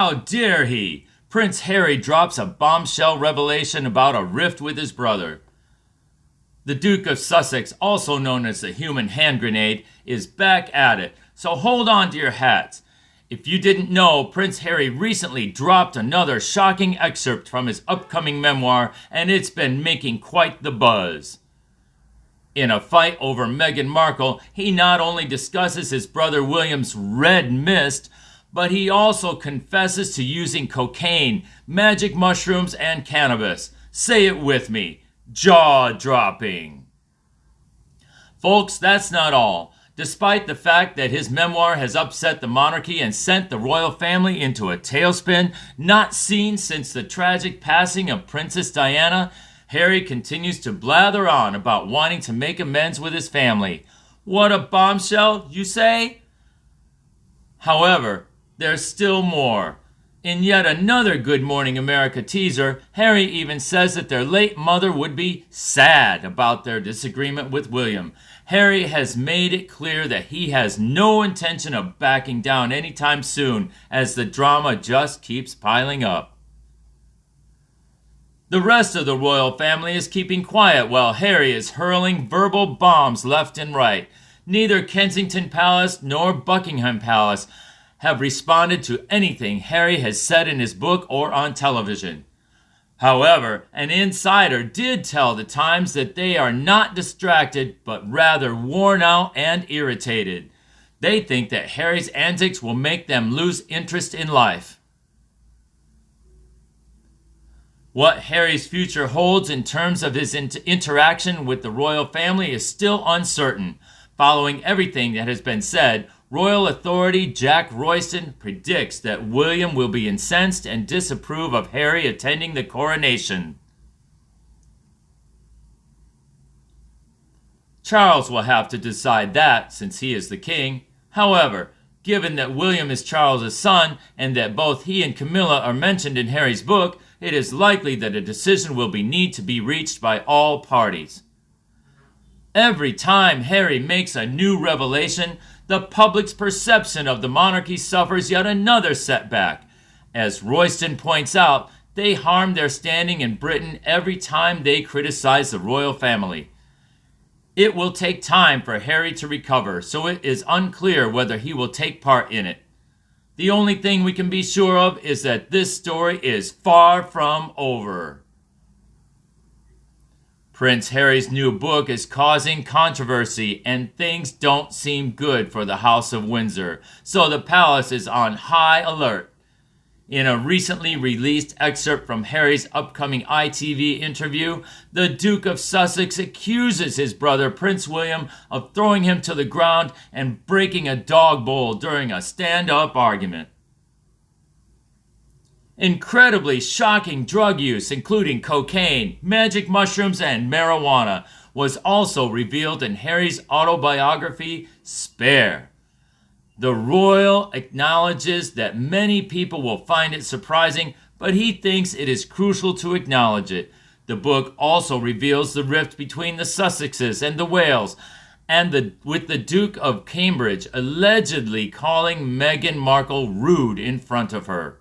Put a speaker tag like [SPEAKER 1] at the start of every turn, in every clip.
[SPEAKER 1] How dare he? Prince Harry drops a bombshell revelation about a rift with his brother. The Duke of Sussex, also known as the human hand grenade, is back at it, so hold on to your hats. If you didn't know, Prince Harry recently dropped another shocking excerpt from his upcoming memoir, and it's been making quite the buzz. In a fight over Meghan Markle, he not only discusses his brother William's red mist, but he also confesses to using cocaine, magic mushrooms, and cannabis. Say it with me. Jaw-dropping. Folks, that's not all. Despite the fact that his memoir has upset the monarchy and sent the royal family into a tailspin not seen since the tragic passing of Princess Diana, Harry continues to blather on about wanting to make amends with his family. What a bombshell, you say? However, there's still more. In yet another Good Morning America teaser, Harry even says that their late mother would be sad about their disagreement with William. Harry has made it clear that he has no intention of backing down anytime soon, as the drama just keeps piling up. The rest of the royal family is keeping quiet while Harry is hurling verbal bombs left and right. Neither Kensington Palace nor Buckingham Palace have responded to anything Harry has said in his book or on television. However, an insider did tell the Times that they are not distracted, but rather worn out and irritated. They think that Harry's antics will make them lose interest in life. What Harry's future holds in terms of his interaction with the royal family is still uncertain. Following everything that has been said, royal authority Jack Royston predicts that William will be incensed and disapprove of Harry attending the coronation. Charles will have to decide that, since he is the king. However, given that William is Charles's son and that both he and Camilla are mentioned in Harry's book, it is likely that a decision will need to be reached by all parties. Every time Harry makes a new revelation, the public's perception of the monarchy suffers yet another setback. As Royston points out, they harm their standing in Britain every time they criticize the royal family. It will take time for Harry to recover, so it is unclear whether he will take part in it. The only thing we can be sure of is that this story is far from over. Prince Harry's new book is causing controversy, and things don't seem good for the House of Windsor, so the palace is on high alert. In a recently released excerpt from Harry's upcoming ITV interview, the Duke of Sussex accuses his brother Prince William of throwing him to the ground and breaking a dog bowl during a stand-up argument. Incredibly shocking drug use, including cocaine, magic mushrooms, and marijuana, was also revealed in Harry's autobiography, Spare. The royal acknowledges that many people will find it surprising, but he thinks it is crucial to acknowledge it. The book also reveals the rift between the Sussexes and the Wales, and with the Duke of Cambridge allegedly calling Meghan Markle rude in front of her.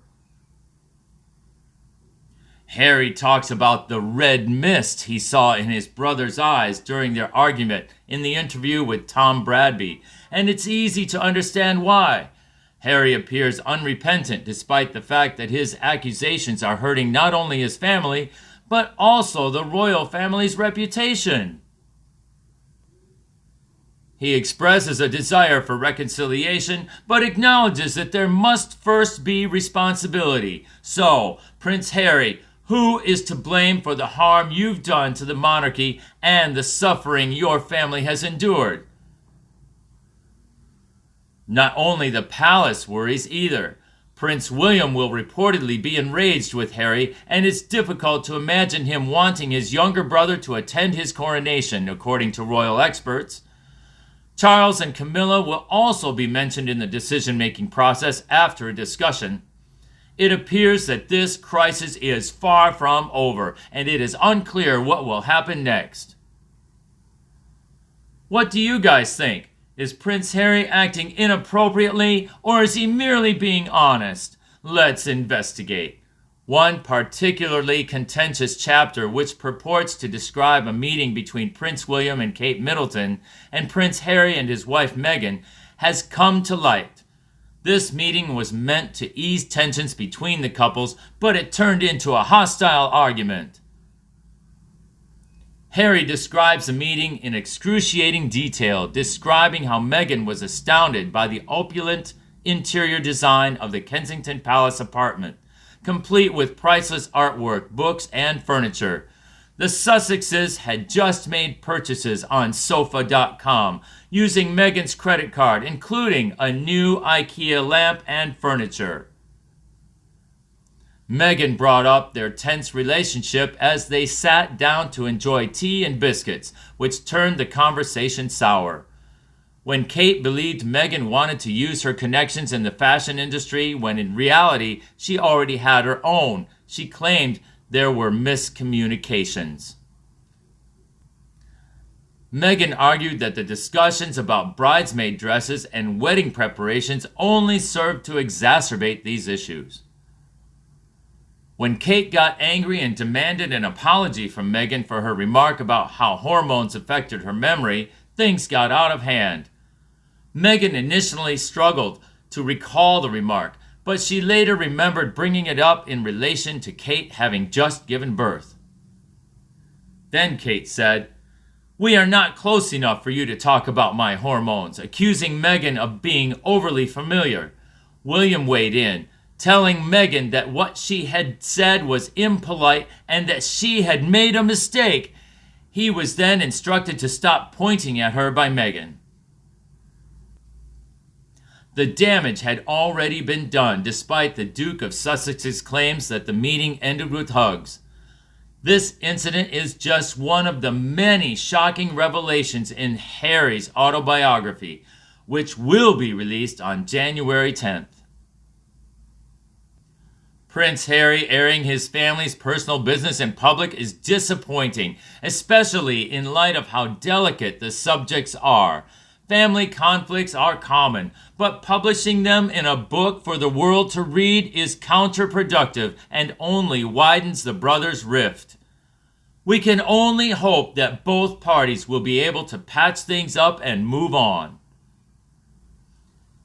[SPEAKER 1] Harry talks about the red mist he saw in his brother's eyes during their argument in the interview with Tom Bradby, and it's easy to understand why. Harry appears unrepentant despite the fact that his accusations are hurting not only his family, but also the royal family's reputation. He expresses a desire for reconciliation, but acknowledges that there must first be responsibility. So, Prince Harry, who is to blame for the harm you've done to the monarchy and the suffering your family has endured? Not only the palace worries either. Prince William will reportedly be enraged with Harry, and it's difficult to imagine him wanting his younger brother to attend his coronation, according to royal experts. Charles and Camilla will also be mentioned in the decision-making process after a discussion. It appears that this crisis is far from over, and it is unclear what will happen next. What do you guys think? Is Prince Harry acting inappropriately, or is he merely being honest? Let's investigate. One particularly contentious chapter, which purports to describe a meeting between Prince William and Kate Middleton and Prince Harry and his wife Meghan, has come to light. This meeting was meant to ease tensions between the couples, but it turned into a hostile argument. Harry describes the meeting in excruciating detail, describing how Meghan was astounded by the opulent interior design of the Kensington Palace apartment, complete with priceless artwork, books, and furniture. The Sussexes had just made purchases on sofa.com using Meghan's credit card, including a new IKEA lamp and furniture. Meghan brought up their tense relationship as they sat down to enjoy tea and biscuits, which turned the conversation sour. When Kate believed Meghan wanted to use her connections in the fashion industry, when in reality she already had her own, she claimed there were miscommunications. Meghan argued that the discussions about bridesmaid dresses and wedding preparations only served to exacerbate these issues. When Kate got angry and demanded an apology from Meghan for her remark about how hormones affected her memory, things got out of hand. Meghan initially struggled to recall the remark, but she later remembered bringing it up in relation to Kate having just given birth. Then Kate said, "We are not close enough for you to talk about my hormones," accusing Meghan of being overly familiar. William weighed in, telling Meghan that what she had said was impolite and that she had made a mistake. He was then instructed to stop pointing at her by Meghan. The damage had already been done, despite the Duke of Sussex's claims that the meeting ended with hugs. This incident is just one of the many shocking revelations in Harry's autobiography, which will be released on January 10th. Prince Harry airing his family's personal business in public is disappointing, especially in light of how delicate the subjects are. Family conflicts are common, but publishing them in a book for the world to read is counterproductive and only widens the brothers' rift. We can only hope that both parties will be able to patch things up and move on.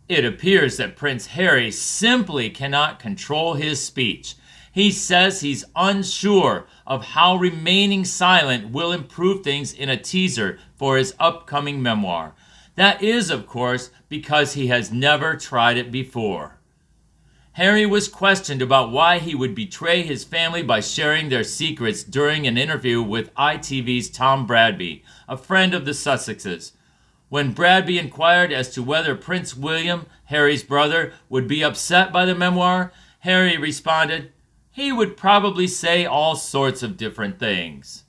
[SPEAKER 1] It appears that Prince Harry simply cannot control his speech. He says he's unsure of how remaining silent will improve things in a teaser for his upcoming memoir. That is, of course, because he has never tried it before. Harry was questioned about why he would betray his family by sharing their secrets during an interview with ITV's Tom Bradby, a friend of the Sussexes. When Bradby inquired as to whether Prince William, Harry's brother, would be upset by the memoir, Harry responded, "He would probably say all sorts of different things."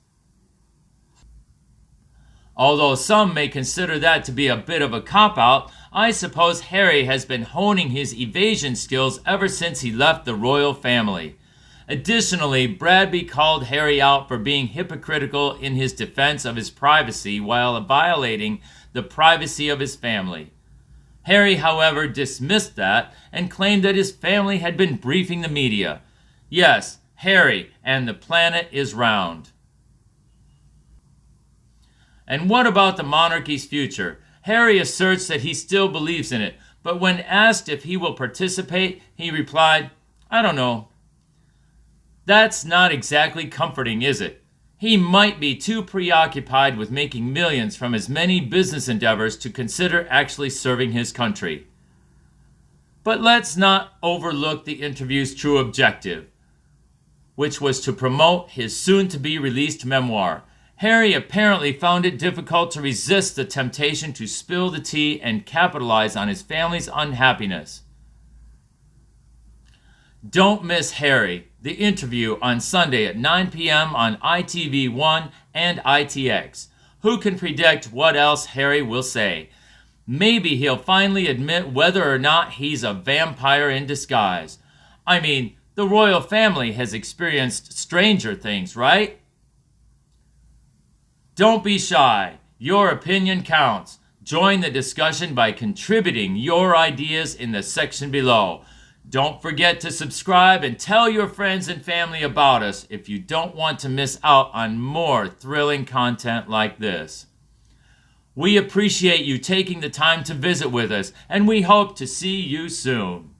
[SPEAKER 1] Although some may consider that to be a bit of a cop-out, I suppose Harry has been honing his evasion skills ever since he left the royal family. Additionally, Bradby called Harry out for being hypocritical in his defense of his privacy while violating the privacy of his family. Harry, however, dismissed that and claimed that his family had been briefing the media. Yes, Harry, and the planet is round. And what about the monarchy's future? Harry asserts that he still believes in it, but when asked if he will participate, he replied, "I don't know." That's not exactly comforting, is it? He might be too preoccupied with making millions from his many business endeavors to consider actually serving his country. But let's not overlook the interview's true objective, which was to promote his soon-to-be released memoir. Harry apparently found it difficult to resist the temptation to spill the tea and capitalize on his family's unhappiness. Don't miss Harry, the interview on Sunday at 9 p.m. on ITV1 and ITX. Who can predict what else Harry will say? Maybe he'll finally admit whether or not he's a vampire in disguise. I mean, the royal family has experienced stranger things, right? Don't be shy. Your opinion counts. Join the discussion by contributing your ideas in the section below. Don't forget to subscribe and tell your friends and family about us if you don't want to miss out on more thrilling content like this. We appreciate you taking the time to visit with us, and we hope to see you soon.